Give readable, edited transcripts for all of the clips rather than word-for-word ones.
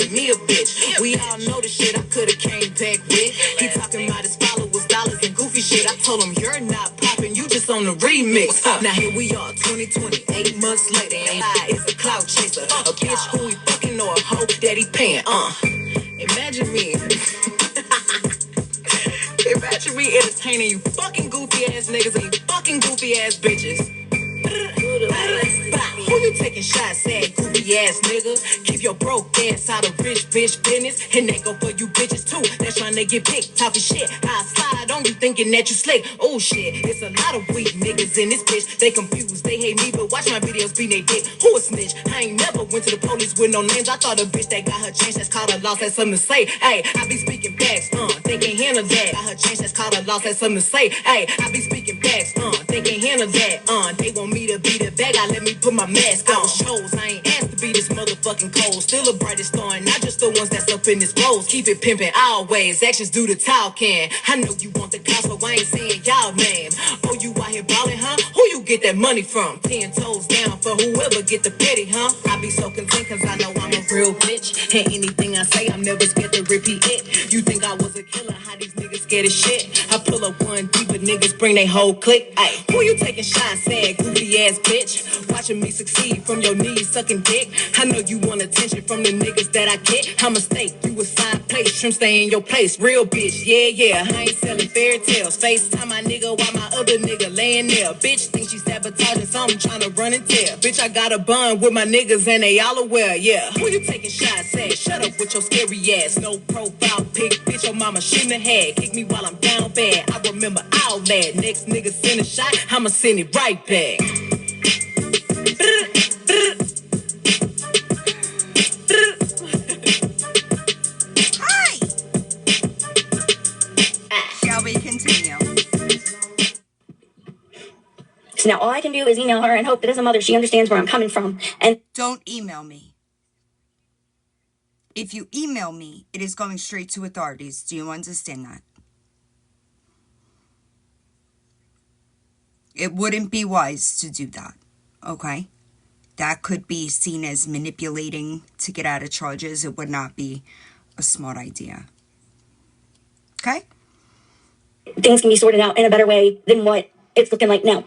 calling me a bitch. We all know the shit I could've came back with. He talking about his followers, dollars, and goofy shit. I told him you're not popping, you just on the remix. Now here we are, 2020, 8 months later, and I is a clout chaser, a bitch who he fucking or a hoe that he paying. Imagine me. Imagine me entertaining you fucking goofy ass niggas and you fucking goofy ass bitches. Who you taking shots at, goofy ass nigga? Keep your broke ass out of rich bitch business. And they go for you bitches too. That's trying to get picked. Talking shit. I slide on you thinking that you slick. Oh shit, it's a lot of weak niggas in this bitch. They confused, they hate me, but watch my videos be they dick. Who a snitch? I ain't never went to the police with no names. I thought a bitch that got her change that's called a loss had something to say. Hey, I be speaking facts, they can't handle that. Got her change that's called a loss had something to say. Hey, I be speaking facts, they can't handle that. They want me to be the bad guy, let me put my mask on. I was chose, I ain't asked to be this motherfucking cold. Still the brightest star, and not just the ones that's up in this rose. Keep it pimping always, actions do the talking. I know you want the cops, but I ain't saying y'all name. Oh, you out here ballin', huh? Who you get that money from? 10 toes down for whoever get the petty, huh? I be so content cause I know I'm a real bitch. And anything I say, I'm never scared to repeat it. You think I was a killer, how these niggas scared as shit? I pull up one deep, but niggas bring they whole clique. Ay, who you taking shots at, goofy ass bitch? Watching me succeed from your knees, sucking dick. I know you want attention from the niggas that I get. I'm a mistake, you a side place, shrimp stay in your place. Real bitch, yeah, I ain't selling fairy tales. FaceTime my nigga while my other nigga laying there. Bitch think she sabotaging something, trying to run and tell. Bitch, I got a bun with my niggas and they all aware, yeah. Who you taking shots at? Shut up with your scary ass. No profile pic, bitch, your mama shouldn't have had. Kick me while I'm down bad, I remember all that. Next nigga send a shot, I'ma send it right back. Hi! Shall we continue? So now all I can do is email her and hope that as a mother she understands where I'm coming from. And don't email me. If you email me, it is going straight to authorities. Do you understand that? It wouldn't be wise to do that, okay? That could be seen as manipulating to get out of charges. It would not be a smart idea. Okay? Things can be sorted out in a better way than what it's looking like now.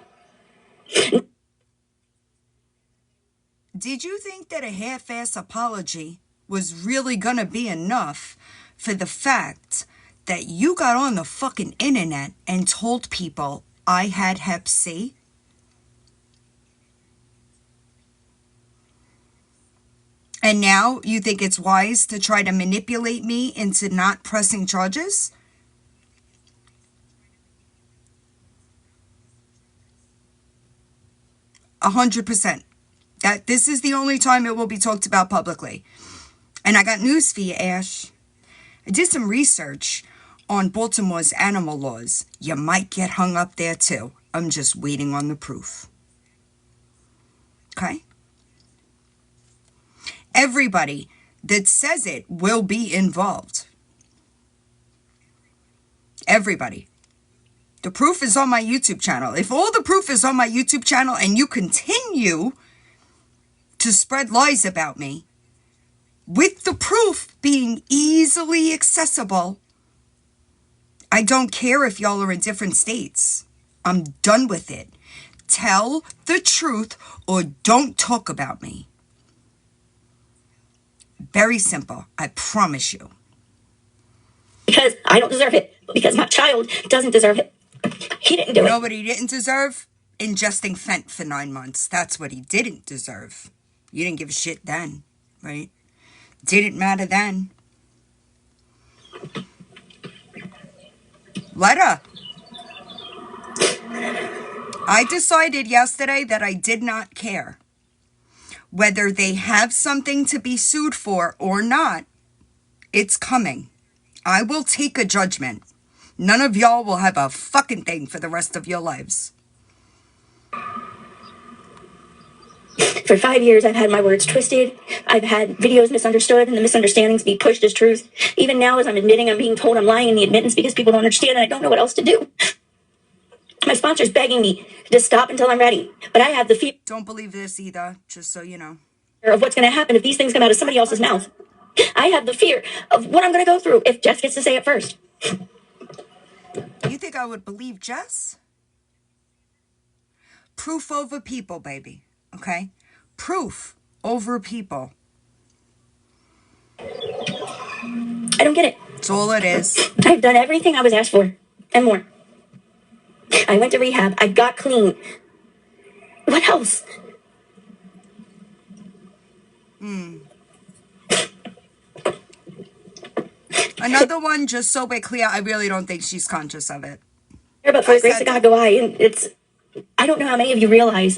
Did you think that a half-ass apology was really gonna be enough for the fact that you got on the fucking internet and told people I had Hep C? And now you think it's wise to try to manipulate me into not pressing charges? $100%. That this is the only time it will be talked about publicly. And I got news for you, Ash. I did some research on Baltimore's animal laws. You might get hung up there too. I'm just waiting on the proof. Okay? Everybody that says it will be involved. Everybody. The proof is on my YouTube channel. If all the proof is on my YouTube channel and you continue to spread lies about me, with the proof being easily accessible, I don't care if y'all are in different states. I'm done with it. Tell the truth or don't talk about me. Very simple. I promise you. Because I don't deserve it. Because my child doesn't deserve it. He didn't do it. You know what he didn't deserve? Ingesting fent for 9 months. That's what he didn't deserve. You didn't give a shit then, right? Didn't matter then. Letter. I decided yesterday that I did not care. Whether they have something to be sued for or not, it's coming. I will take a judgment. None of y'all will have a fucking thing for the rest of your lives. For 5 years, I've had my words twisted. I've had videos misunderstood and the misunderstandings be pushed as truth. Even now, as I'm admitting, I'm being told I'm lying in the admittance because people don't understand and I don't know what else to do. My sponsor's begging me to stop until I'm ready. But I have the fear. Don't believe this either, just so you know. Of what's going to happen if these things come out of somebody else's mouth. I have the fear of what I'm going to go through if Jess gets to say it first. You think I would believe Jess? Proof over people, baby. Okay? Proof over people. I don't get it. That's all it is. I've done everything I was asked for and more. I went to rehab. I got clean. What else? Another one, just so we're clear, I really don't think she's conscious of it. But for the grace of God go I, and I don't know how many of you realize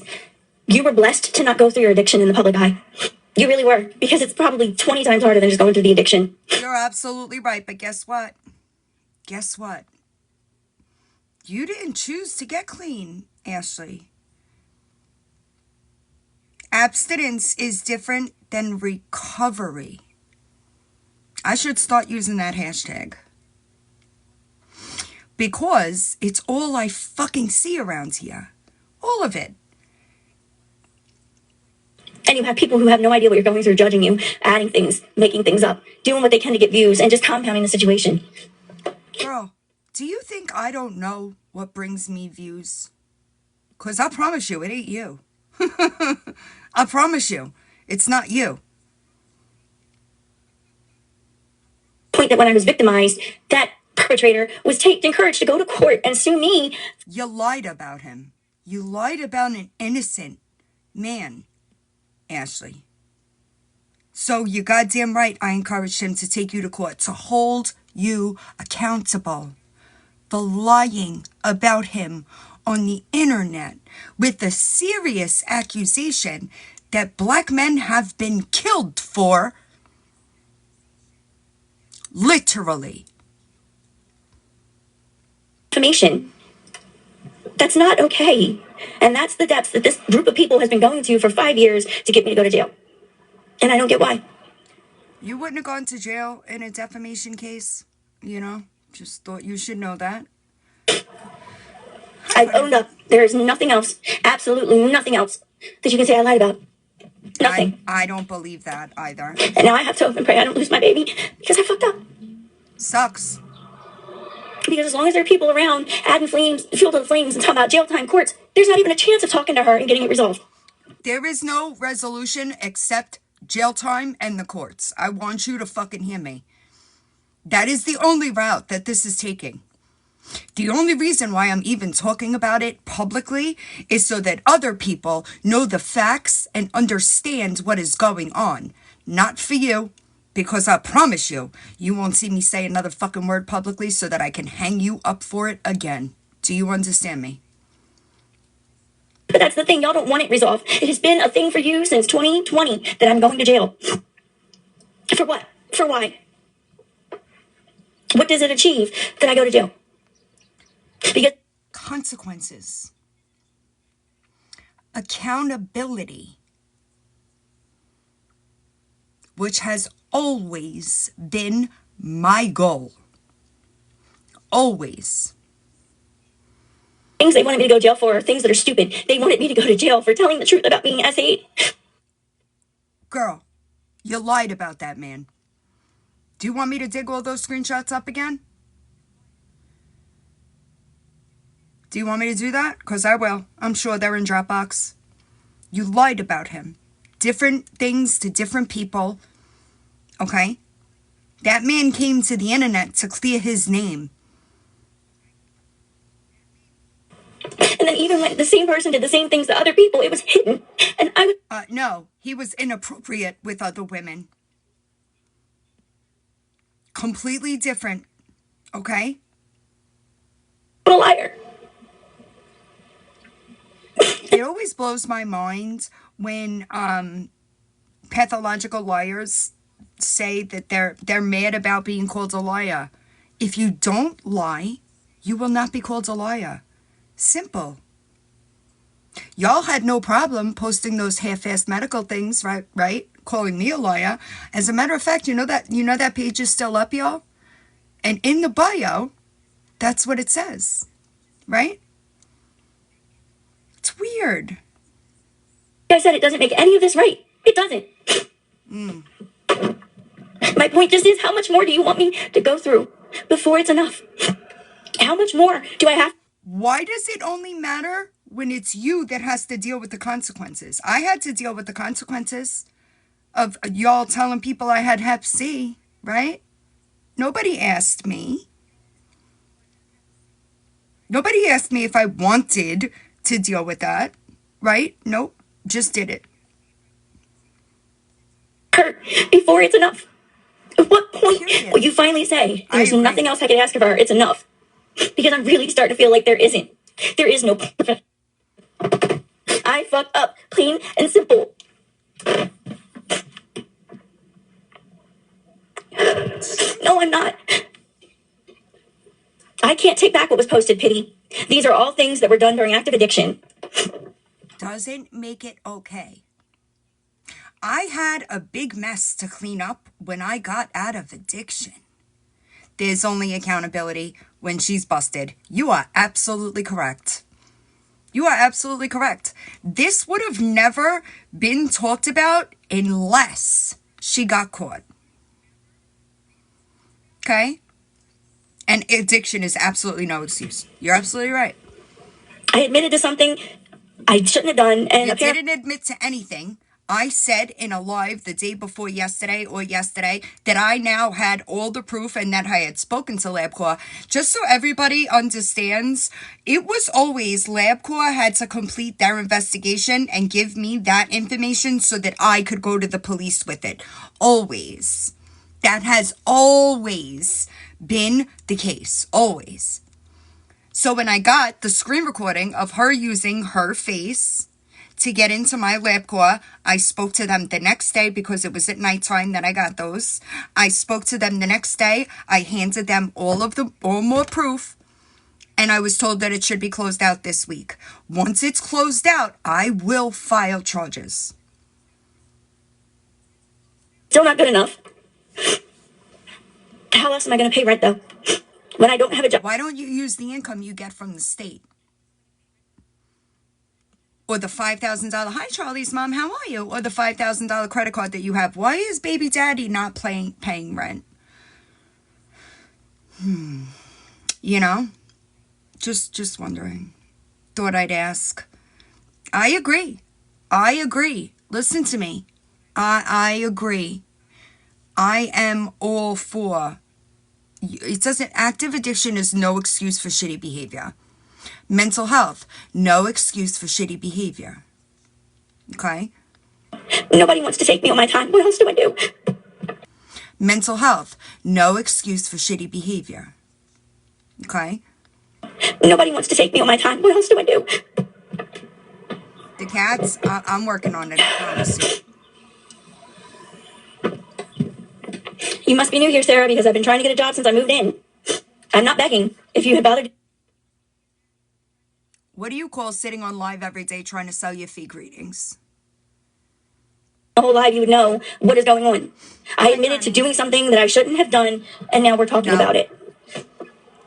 you were blessed to not go through your addiction in the public eye. You really were, because it's probably 20 times harder than just going through the addiction. You're absolutely right, but guess what? Guess what? You didn't choose to get clean, Ashley. Abstinence is different than recovery. I should start using that hashtag. Because it's all I fucking see around here. All of it. And you have people who have no idea what you're going through, judging you, adding things, making things up, doing what they can to get views, and just compounding the situation. Girl, do you think I don't know what brings me views? Because I promise you, it ain't you. I promise you, it's not you. Point that when I was victimized, that perpetrator was encouraged to go to court and sue me. You lied about him. You lied about an innocent man, Ashley. So you're goddamn right I encouraged him to take you to court, to hold you accountable for lying about him on the internet with a serious accusation that black men have been killed for. Literally. Information. That's not okay. And that's the depths that this group of people has been going to for 5 years to get me to go to jail. And I don't get why. You wouldn't have gone to jail in a defamation case, you know? Just thought you should know that. I've owned up. There is nothing else, absolutely nothing else that you can say I lied about. Nothing. I don't believe that either. And now I have to hope and pray I don't lose my baby because I fucked up. Sucks. Because as long as there are people around adding fuel to the flames and talking about jail time courts, there's not even a chance of talking to her and getting it resolved. There is no resolution except jail time and the courts. I want you to fucking hear me. That is the only route that this is taking. The only reason why I'm even talking about it publicly is so that other people know the facts and understand what is going on. Not for you, because I promise you, you won't see me say another fucking word publicly so that I can hang you up for it again. Do you understand me? But that's the thing, y'all don't want it resolved. It has been a thing for you since 2020 that I'm going to jail. For what? For why? What does it achieve that I go to jail? Because consequences. Accountability. Which has always been my goal. Always. things they wanted me to go to jail for are things that are stupid. They wanted me to go to jail for telling the truth about being S8. Girl, you lied about that man. Do you want me to dig all those screenshots up again? Do you want me to do that? Because I will. I'm sure they're in Dropbox. You lied about him. Different things to different people. Okay? That man came to the internet to clear his name. And then even when the same person did the same things to other people, it was hidden. And I was... No, he was inappropriate with other women. Completely different. Okay? a liar. It always blows my mind when pathological liars say that they're mad about being called a liar. If you don't lie, you will not be called a liar. Simple. Y'all had no problem posting those half-assed medical things, right? Calling me a liar. As a matter of fact, you know that page is still up, y'all? And in the bio, that's what it says. Right? It's weird. I said it doesn't make any of this right. It doesn't. My point just is, how much more do you want me to go through before it's enough? How much more do I have? Why does it only matter when it's you that has to deal with the consequences? I had to deal with the consequences of y'all telling people I had Hep C, right? Nobody asked me. Nobody asked me if I wanted to deal with that, right? Nope, just did it. Her before it's enough. At what point Period. will you finally say, I there's agree. nothing else I could ask of her, it's enough? Because I'm really starting to feel like there isn't. There is no perfect. I fucked up, plain and simple. No, I'm not. I can't take back what was posted, Pity. These are all things that were done during active addiction. Doesn't make it okay. I had a big mess to clean up when I got out of addiction. There's only accountability when she's busted. You are absolutely correct. You are absolutely correct. This would have never been talked about unless she got caught. Okay? And addiction is absolutely no excuse. You're absolutely right. I admitted to something I shouldn't have done, and You apparently didn't admit to anything. I said in a live the day before yesterday that I now had all the proof and that I had spoken to LabCorp. Just so everybody understands, it was always LabCorp had to complete their investigation and give me that information so that I could go to the police with it. Always. That has always been the case. Always. So when I got the screen recording of her using her face to get into my LabCorp, I spoke to them the next day because it was at nighttime that I got those. I spoke to them the next day. I handed them all more proof, and I was told that it should be closed out this week. Once it's closed out, I will file charges. still not good enough. How else am I going to pay rent, though? When I don't have a job. Why don't you use the income you get from the state? Or the $5,000, hi Charlie's mom, how are you? Or the $5,000 credit card that you have. Why is baby daddy not paying rent? You know? Just wondering. Thought I'd ask. I agree. Listen to me. I agree. I am all for. It doesn't. Active addiction is no excuse for shitty behavior. Mental health, no excuse for shitty behavior. Okay? Nobody wants to take me on my time. What else do I do? Mental health, no excuse for shitty behavior. Okay? Nobody wants to take me on my time. What else do I do? The cats, I'm working on it, I promise you. You must be new here, Sarah, because I've been trying to get a job since I moved in. I'm not begging. If you had bothered. What do you call sitting on live every day trying to sell your fake readings? A whole life, you would know what is going on. I admitted to doing something that I shouldn't have done, and now we're talking about it.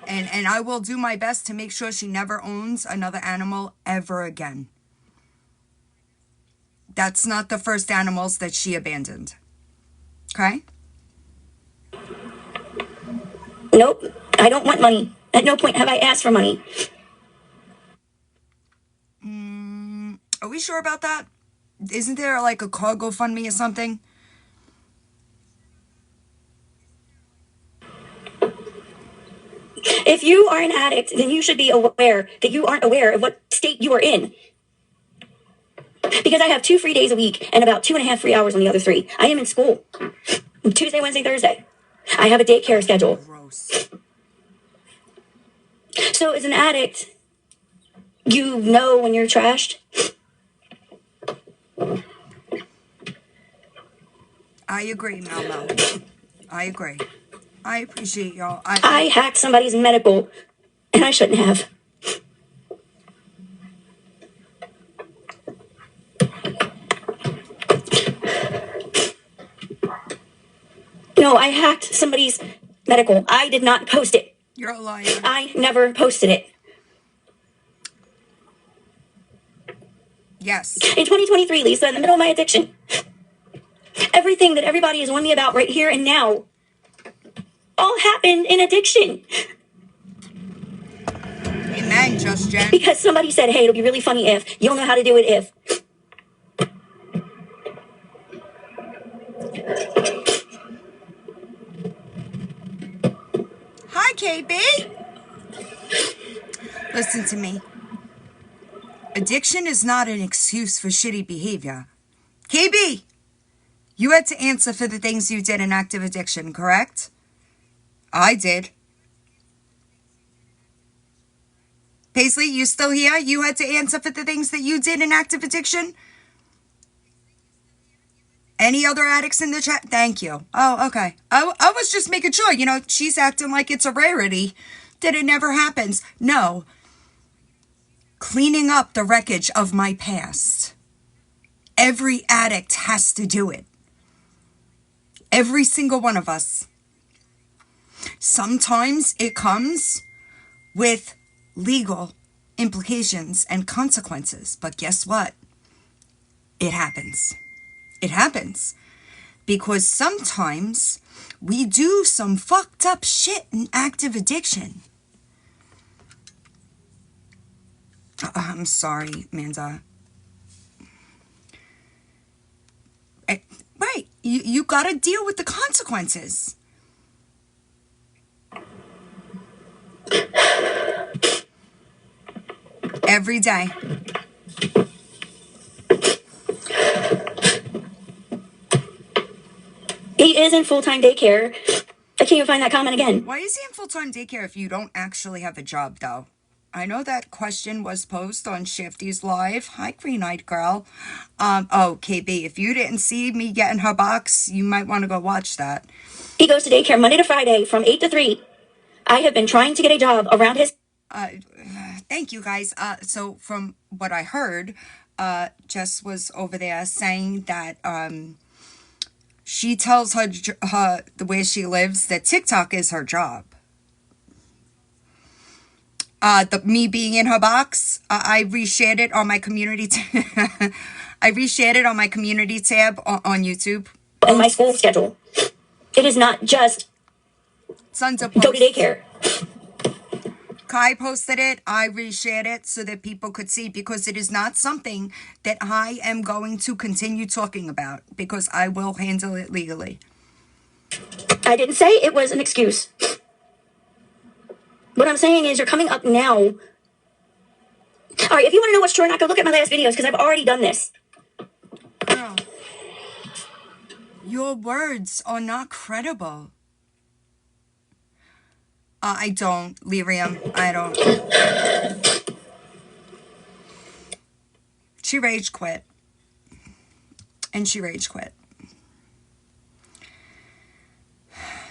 And I will do my best to make sure she never owns another animal ever again. That's not the first animals that she abandoned. Okay? Nope. I don't want money. At no point have I asked for money. Are we sure about that? Isn't there like a call GoFundMe or something? If you are an addict, then you should be aware that you aren't aware of what state you are in. Because I have 2 free days a week and about 2.5 free hours on the other 3. I am in school. Tuesday, Wednesday, Thursday. I have a daycare schedule. Gross. So as an addict, you know when you're trashed. I agree, Mel. I agree. I appreciate y'all. I hacked somebody's medical, and I shouldn't have. No, I hacked somebody's medical. I did not post it. You're a liar. I never posted it. Yes. In 2023, Lisa, in the middle of my addiction, Everything that everybody is on me about right here and now all happened in addiction. Amen, Just Jen. Because somebody said, hey, it'll be really funny if. You'll know how to do it if. Hi, KB. Listen to me. Addiction is not an excuse for shitty behavior. KB, you had to answer for the things you did in active addiction, correct? I did. Paisley, you still here? You had to answer for the things that you did in active addiction? Any other addicts in the chat? Thank you. Oh, okay. I was just making sure. You know, she's acting like it's a rarity that it never happens. No. Cleaning up the wreckage of my past. Every addict has to do it. Every single one of us. Sometimes it comes with legal implications and consequences. But guess what? It happens. It happens. Because sometimes we do some fucked up shit in active addiction. I'm sorry, Amanda. Right. You got to deal with the consequences. Every day. He is in full-time daycare. I can't even find that comment again. Why is he in full-time daycare if you don't actually have a job, though? I know that question was posed on Shifty's Live. Hi, Green-Eyed Girl. Oh, KB, if you didn't see me get in her box, you might want to go watch that. He goes to daycare Monday to Friday from 8 to 3. I have been trying to get a job around his... Thank you, guys. So from what I heard, Jess was over there saying that she tells her the way she lives that TikTok is her job. Me being in her box, I reshared it on my community. I reshared it on my community tab on YouTube. And my school schedule. It is not just Sons of go to daycare. Kai posted it. I reshared it so that people could see, because it is not something that I am going to continue talking about, because I will handle it legally. I didn't say it was an excuse. What I'm saying is you're coming up now. All right, if you want to know what's true or not, go look at my last videos, because I've already done this. Girl, your words are not credible. I don't, Lyrium. I don't. She rage quit. And she rage quit.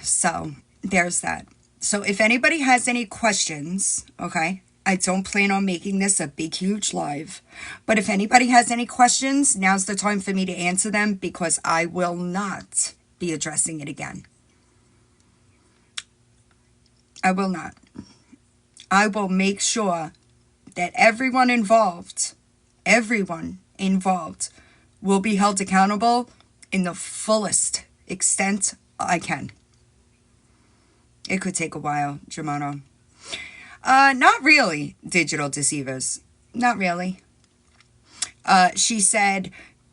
So, there's that. So, if anybody has any questions, okay, I don't plan on making this a big, huge live. But if anybody has any questions, now's the time for me to answer them, because I will not be addressing it again. I will not. I will make sure that everyone involved will be held accountable in the fullest extent I can. It could take a while, Germano. Not really, Digital Deceivers. Not really. She said,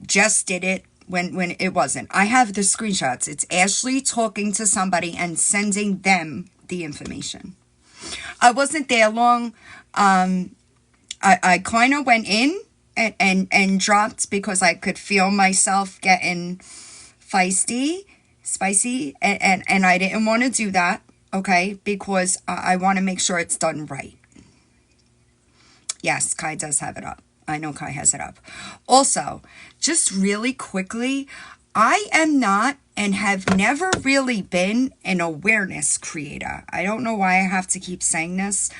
Jess did it when it wasn't. I have the screenshots. It's Ashley talking to somebody and sending them the information. I wasn't there long. I kind of went in and dropped because I could feel myself getting spicy, and I didn't want to do that, okay, because I want to make sure it's done right. Yes, Kai does have it up. I know Kai has it up. Also, just really quickly, I am not and have never really been an awareness creator. I don't know why I have to keep saying this.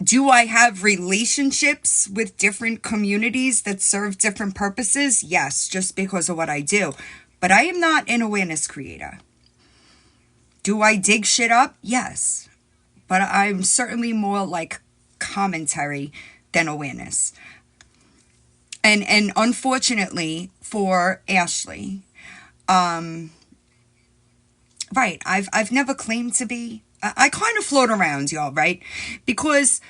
Do I have relationships with different communities that serve different purposes? Yes, just because of what I do. But I am not an awareness creator. Do I dig shit up? Yes. But I'm certainly more like commentary than awareness. And unfortunately for Ashley, right, I've never claimed to be. I kind of float around, y'all, right? Because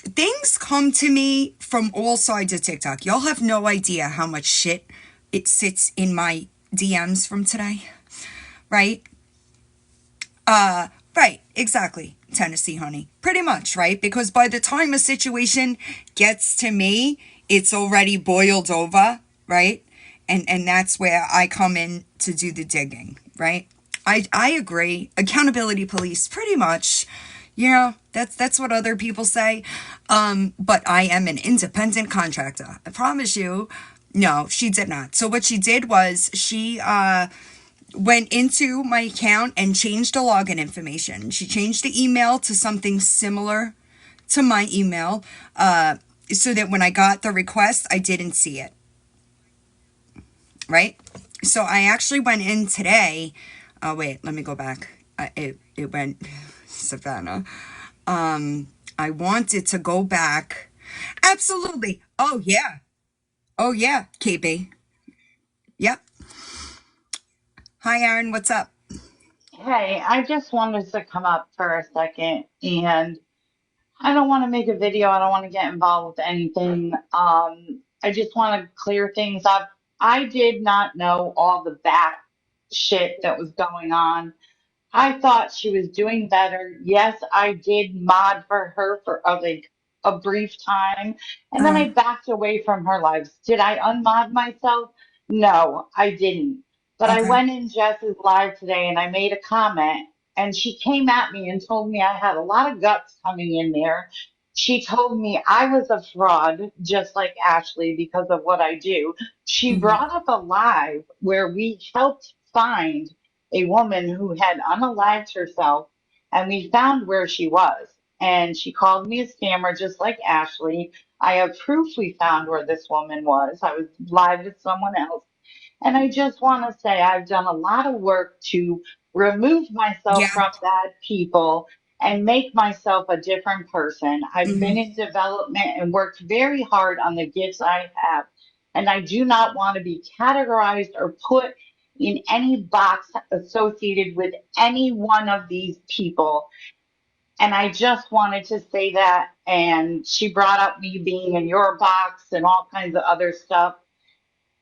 things come to me from all sides of TikTok. Y'all have no idea how much shit it sits in my DMs from today, right? Right, exactly. Tennessee, honey. Pretty much, right? Because by the time a situation gets to me, it's already boiled over, right? And that's where I come in to do the digging, right? I agree. Accountability police, pretty much. You know, that's what other people say. But I am an independent contractor. I promise you. No, she did not. So what she did was she went into my account and changed the login information. She changed the email to something similar to my email, so that when I got the request, I didn't see it. Right? So I actually went in today. Oh, wait, let me go back. It went, Savannah. I wanted to go back. Absolutely. Oh, yeah. Oh, yeah, KB. Yep. Hi, Aaron. What's up? Hey, I just wanted to come up for a second, and I don't want to make a video. I don't want to get involved with anything. I just want to clear things up. I did not know all the back shit that was going on. I thought she was doing better. Yes, I did mod for her for like a brief time, and then Uh, I backed away from her lives. Did I unmod myself? No, I didn't. But I okay. went in Jess's live today and I made a comment, and she came at me and told me I had a lot of guts coming in there. She told me I was a fraud, just like Ashley, because of what I do. She Mm-hmm. brought up a live where we helped find a woman who had unalived herself, and we found where she was. And she called me a scammer, just like Ashley. I have proof we found where this woman was. I was live with someone else. And I just want to say I've done a lot of work to remove myself Yeah. from bad people and make myself a different person. I've been Mm-hmm. in development and worked very hard on the gifts I have. And I do not want to be categorized or put in any box associated with any one of these people. And I just wanted to say that. And she brought up me being in your box and all kinds of other stuff.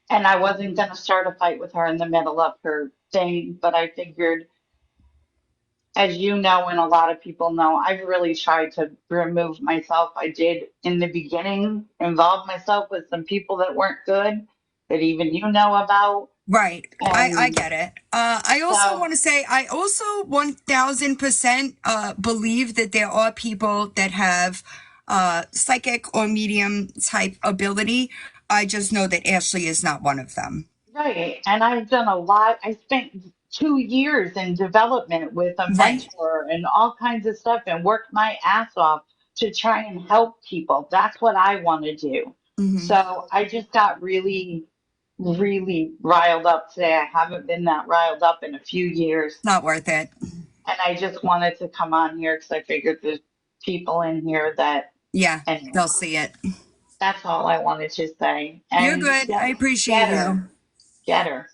And I wasn't going to start a fight with her in the middle of her thing, but I figured, as you know, and a lot of people know, I've really tried to remove myself. I did in the beginning involve myself with some people that weren't good, that even you know about. Right. I And get it. I also so, want to say, I also 1000% believe that there are people that have psychic or medium type ability. I just know that Ashley is not one of them. right. And I've done a lot. I spent 2 years in development with a Right. mentor and all kinds of stuff and worked my ass off to try and help people. That's what I want to do. Hmm. So I just got really, really riled up today. I haven't been that riled up in a few years. Not worth it. And I just wanted to come on here because I figured there's people in here that, Yeah, anyway, they'll see it. that's all I wanted to say. You're And good. I appreciate get her, you. get her.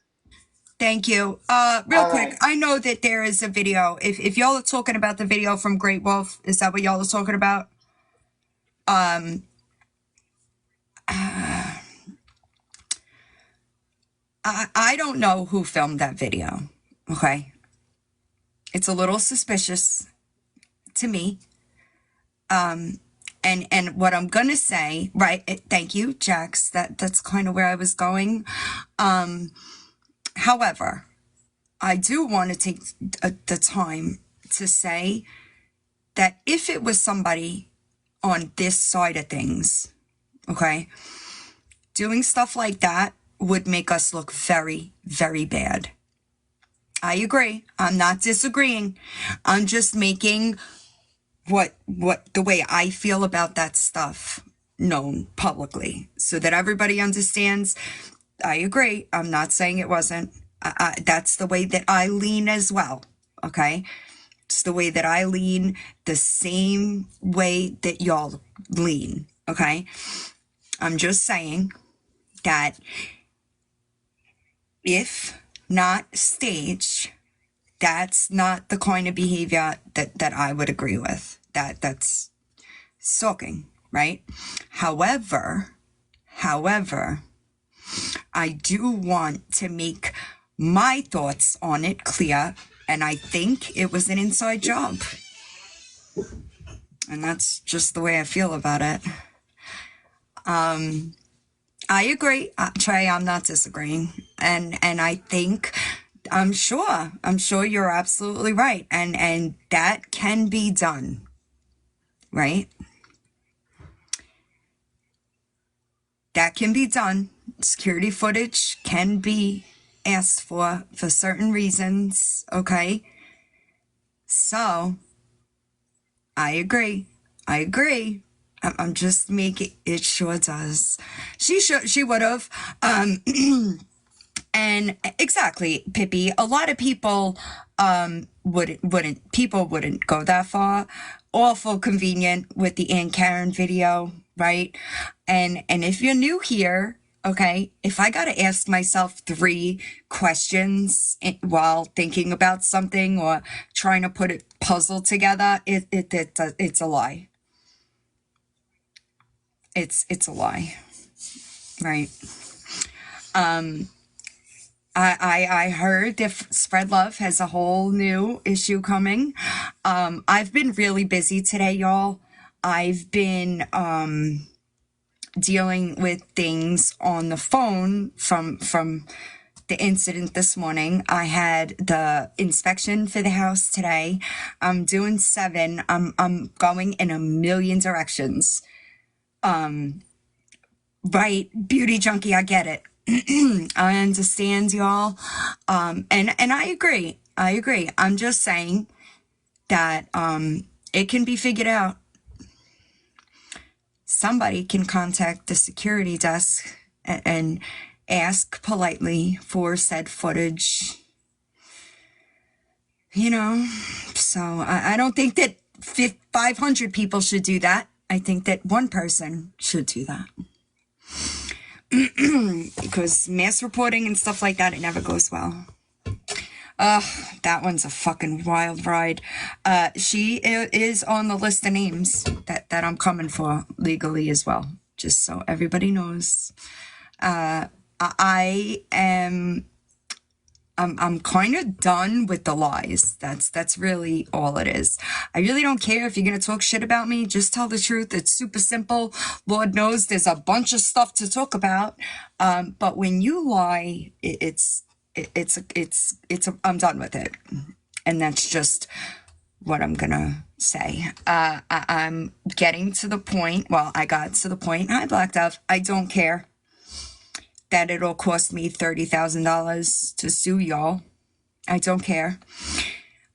Thank you. Real All quick, right. I know that there is a video. If y'all are talking about the video from Great Wolf, is that what y'all are talking about? Um, I don't know who filmed that video. Okay. It's a little suspicious to me. And what I'm gonna say, right? Thank you, Jax. That's kind of where I was going. However, I do want to take the time to say that if it was somebody on this side of things, okay, doing stuff like that would make us look very, very bad. I agree. I'm not disagreeing. I'm just making what the way I feel about that stuff known publicly so that everybody understands. I agree. I'm not saying it wasn't. That's the way that I lean as well. Okay. It's the way that I lean, the same way that y'all lean. Okay. I'm just saying. that if not staged, that's not the kind of behavior that I would agree with. That's stalking, right? However, I do want to make my thoughts on it clear, and I think it was an inside job. And that's just the way I feel about it. I agree, Trey, I'm not disagreeing. And I think, I'm sure you're absolutely right. And that can be done, right? That can be done. Security footage can be asked for certain reasons, okay? So, I agree. I'm just making it sure does. She would have. And exactly, Pippi. A lot of people wouldn't go that far. Awful convenient with the Aunt Karen video, right? And if you're new here, okay, if I gotta ask myself 3 questions while thinking about something or trying to put a puzzle together, it's a lie. It's a lie, right? I heard that Spread Love has a whole new issue coming. I've been really busy today, y'all. I've been dealing with things on the phone from the incident this morning. I had the inspection for the house today. I'm doing 7. I'm going in a million directions. Right, beauty junkie, I get it. I understand, y'all. And I agree. I'm just saying that it can be figured out. Somebody can contact the security desk and ask politely for said footage. You know, so I don't think that 500 people should do that. I think that one person should do that. Because mass reporting and stuff like that, it never goes well. That one's a fucking wild ride. She is on the list of names that I'm coming for legally as well. Just so everybody knows. I'm kind of done with the lies. That's really all it is. I really don't care if you're going to talk shit about me. Just tell the truth. It's super simple. Lord knows there's a bunch of stuff to talk about. But when you lie, I'm done with it. And that's just what I'm going to say. I'm getting to the point. Well, I got to the point. Hi, Black Dove. I don't care that it'll cost me $30,000 to sue y'all. I don't care.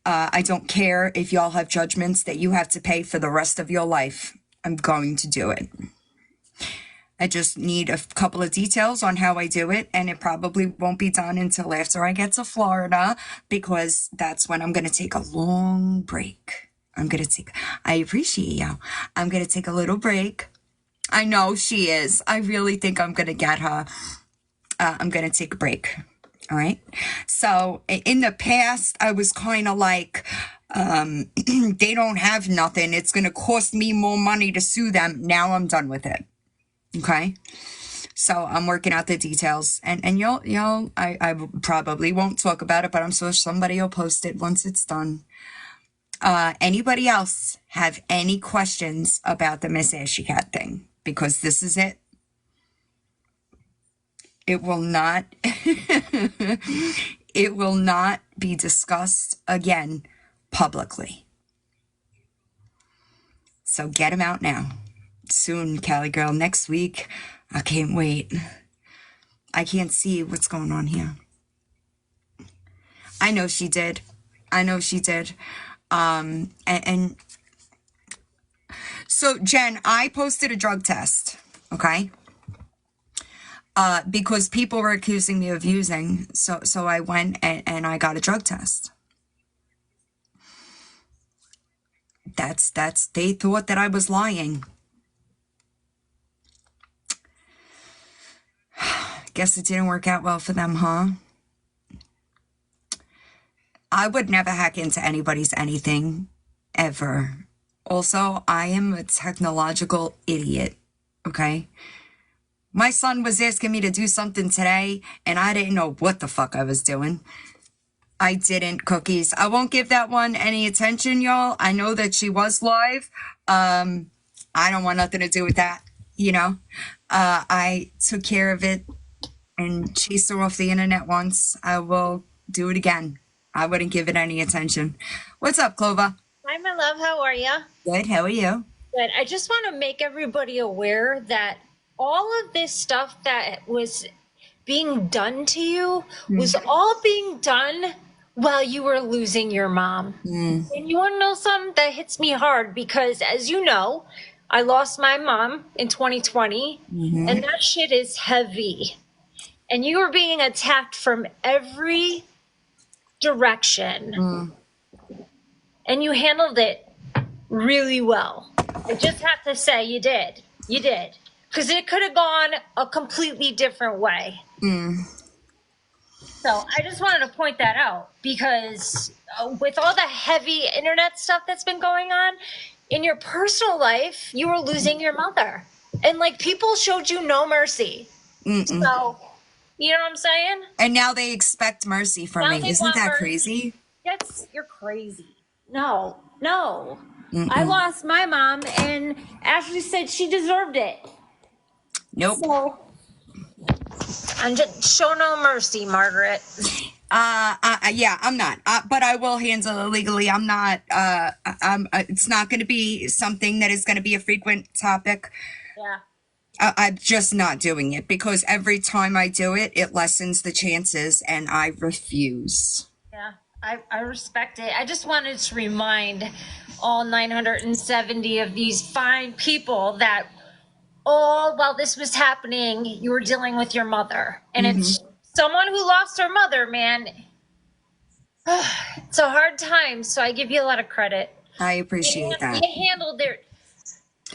I don't care if y'all have judgments that you have to pay for the rest of your life. I'm going to do it. I just need a couple of details on how I do it, and it probably won't be done until after I get to Florida, because that's when I'm going to take a long break. I appreciate you. I'm going to take a little break. I know she is. I really think I'm going to get her. I'm going to take a break. All right. So in the past, I was kind of like, they don't have nothing. It's going to cost me more money to sue them. Now I'm done with it. Okay. So I'm working out the details, and I probably won't talk about it, but I'm sure somebody will post it once it's done. Anybody else have any questions about the Miss Ashy Cat thing? Because this is it. It will not, it will not be discussed again publicly. So get him out now. Soon, Cali girl, next week. I can't wait. I can't see what's going on here. I know she did. And so Jen, I posted a drug test, okay? Because people were accusing me of using, so I went and I got a drug test. They thought that I was lying. Guess it didn't work out well for them, huh? I would never hack into anybody's anything, ever. Also, I am a technological idiot, okay? My son was asking me to do something today, and I didn't know what the fuck I was doing. I didn't, Cookies. I won't give that one any attention, y'all. I know that she was live. I don't want nothing to do with that, you know? I took care of it and chased her off the internet once. I will do it again. I wouldn't give it any attention. What's up, Clover? Hi, my love. How are you? Good. How are you? Good. I just want to make everybody aware that all of this stuff that was being done to you was all being done while you were losing your mom. And you want to know something that hits me hard because, as you know, I lost my mom in 2020, and that shit is heavy. And you were being attacked from every direction. And you handled it really well. I just have to say you did. You did. Because it could have gone a completely different way. So I just wanted to point that out because with all the heavy internet stuff that's been going on, in your personal life, you were losing your mother. And like people showed you no mercy. So, you know what I'm saying? And now they expect mercy from Now me. they Isn't want that mercy. crazy? You're crazy. No. I lost my mom, and Ashley said she deserved it. Nope. So, I'm just show no mercy, Margaret. Yeah, I'm not. But I will handle it legally. I'm not. It's not going to be something that is going to be a frequent topic. Yeah. I'm just not doing it because every time I do it, it lessens the chances, and I refuse. Yeah, I respect it. I just wanted to remind all 970 of these fine people that all while this was happening, you were dealing with your mother. And it's someone who lost her mother, man. It's a hard time, so I give you a lot of credit. I appreciate that. You handled it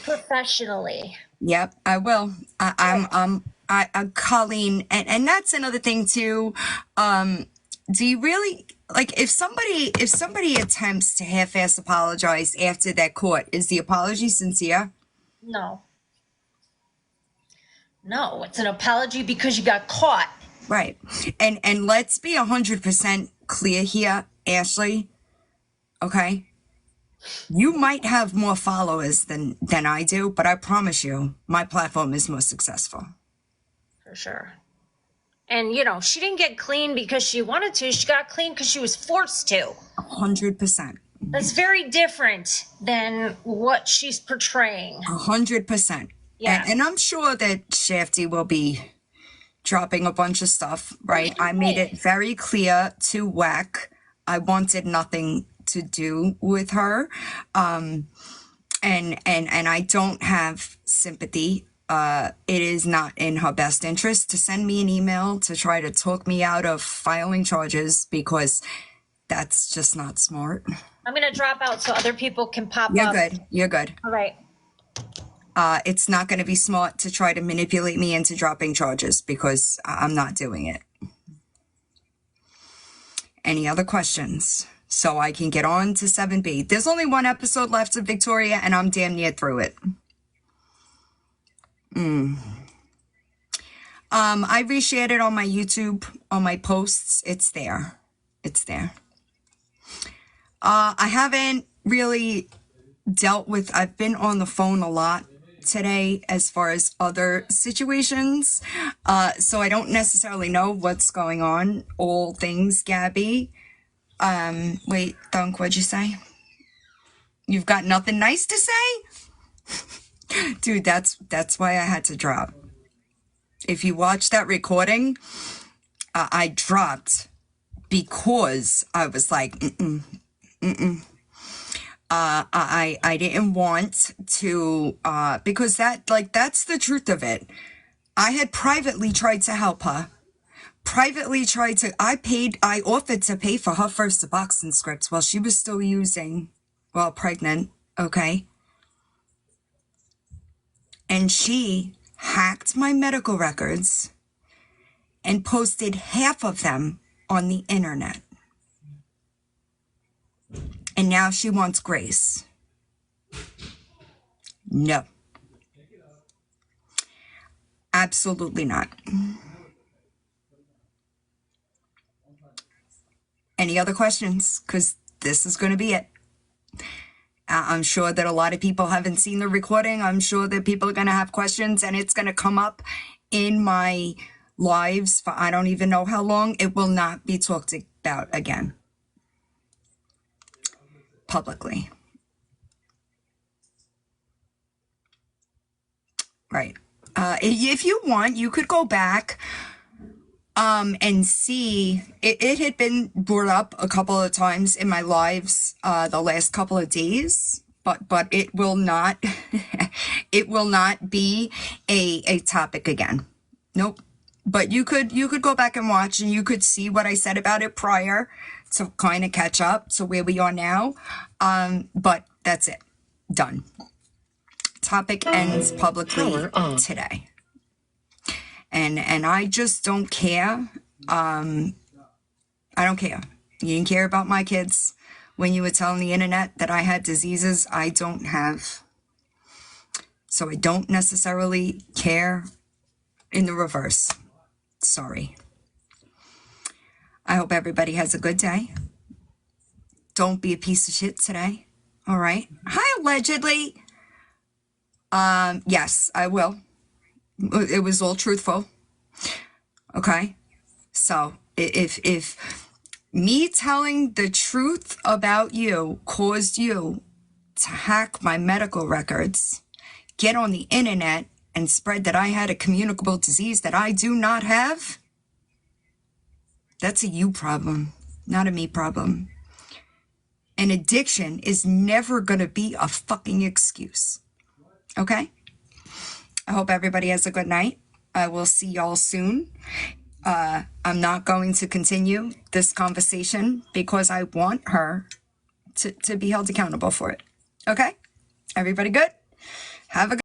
professionally. Yep, I will. Colleen, and that's another thing too. Do you really like if somebody attempts to half-ass apologize after that court, is the apology sincere? No, it's an apology because you got caught. Right. And let's be 100% clear here, Ashley. Okay? You might have more followers than I do, but I promise you, my platform is more successful. For sure. And, you know, she didn't get clean because she wanted to. She got clean because she was forced to. 100%. That's very different than what she's portraying. 100%. Yeah. And I'm sure that Shafty will be dropping a bunch of stuff, right? I made it very clear to WAC. I wanted nothing to do with her. And I don't have sympathy. It is not in her best interest to send me an email to try to talk me out of filing charges because that's just not smart. I'm going to drop out so other people can pop You're up. good. You're good. All right. It's not going to be smart to try to manipulate me into dropping charges because I'm not doing it. Any other questions? So I can get on to 7B. There's only one episode left of Victoria, and I'm damn near through it. I reshared it on my YouTube, on my posts. It's there. I haven't really dealt with, I've been on the phone a lot today as far as other situations. So I don't necessarily know what's going on. All things Gabby. Wait, Dunk, what'd you say? You've got nothing nice to say? Dude, that's why I had to drop. If you watch that recording, I dropped because I was like, I didn't want to, because that's the truth of it. I had privately tried to help her. I offered to pay for her first Suboxone scripts while she was still while pregnant, okay? And she hacked my medical records and posted half of them on the internet. And now she wants grace. No. Absolutely not. Any other questions? Because this is going to be it. I'm sure that a lot of people haven't seen the recording. I'm sure that people are going to have questions, and it's going to come up in my lives for I don't even know how long. It will not be talked about again publicly. Right. If you want, you could go back and see. It had been brought up a couple of times in my lives the last couple of days, but it will not it will not be a topic again. Nope. But you could go back and watch, and you could see what I said about it prior to kind of catch up to where we are now. But that's it. Done. Topic ends publicly today. And I just don't care. I don't care. You didn't care about my kids when you were telling the internet that I had diseases I don't have. So I don't necessarily care in the reverse. Sorry. I hope everybody has a good day. Don't be a piece of shit today. All right. Hi, allegedly. Yes, I will. It was all truthful. Okay. So if me telling the truth about you caused you to hack my medical records, get on the internet and spread that I had a communicable disease that I do not have, that's a you problem, not a me problem. An addiction is never going to be a fucking excuse. Okay? I hope everybody has a good night. I will see y'all soon. I'm not going to continue this conversation because I want her to be held accountable for it. Okay? Everybody good? Have a good